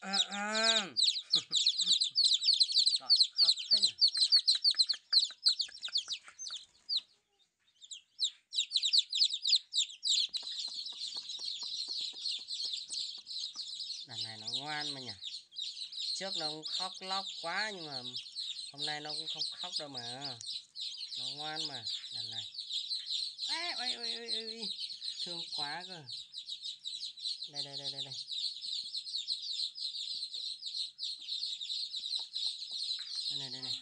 à à đợi khóc thế nhỉ. Đàn này nó ngoan mà nhỉ. Trước nó cũng khóc lóc quá nhưng mà hôm nay nó cũng không khóc đâu mà. Nó ngoan mà đàn này. Ôi, ôi, ôi, ôi, ôi. Thương quá cơ. Đây đây đây đây đây. Đây này đây này.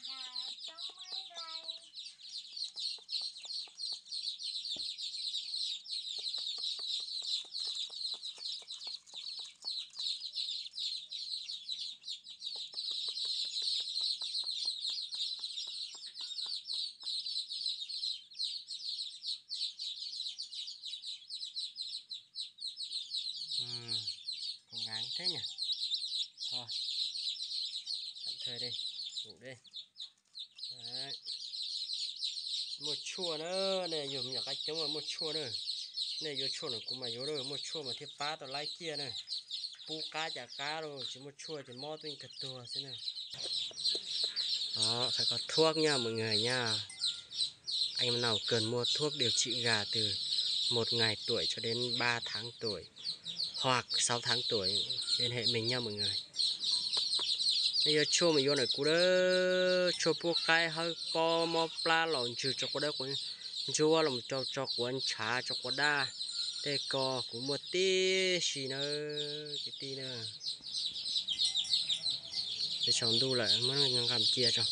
Cố gắng thế nhỉ. Thôi tạm thời đi, ngủ đi. Đấy. Một chua nữa này dùng nhỏ cách chống là một chua nữa này vô chua nó cũng mà vô rồi một chua mà thiệp phá tao lái kia này pu cá chả cá rồi chỉ một chua chỉ mò tuyên cật tua thế này. Đó phải có thuốc nha mọi người nha. Anh nào cần mua thuốc điều trị gà từ 1 ngày tuổi cho đến 3 tháng tuổi hoặc 6 tháng tuổi liên hệ mình nha mọi người. Bây giờ chua mình vô này cú đó chua pu cái hơi po mò pla lòn chữ cho cô đó cũng chua là một cho của anh trả cho cô đa đây co cũng một tí xì nữa cái tí nữa để chọn đu lại mới làm chia cho.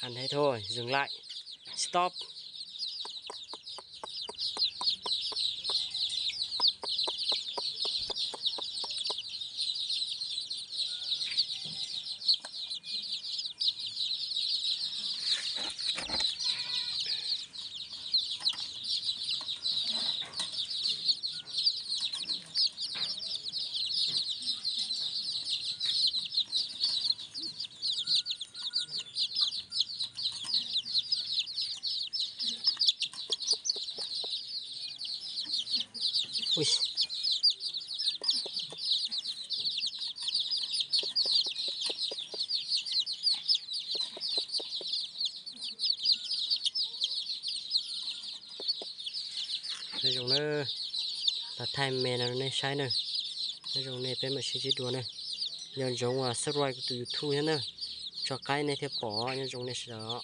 Ăn thế thôi, dừng lại, stop. Ui. Nói chung nó là thay mẹ nó này sai nữa. Nói chung này bên mà chỉ đùa này. Nhưng giống subscribe từ YouTube thế nữa. Cho cái này thì bỏ nhưng dùng này sẽ đó.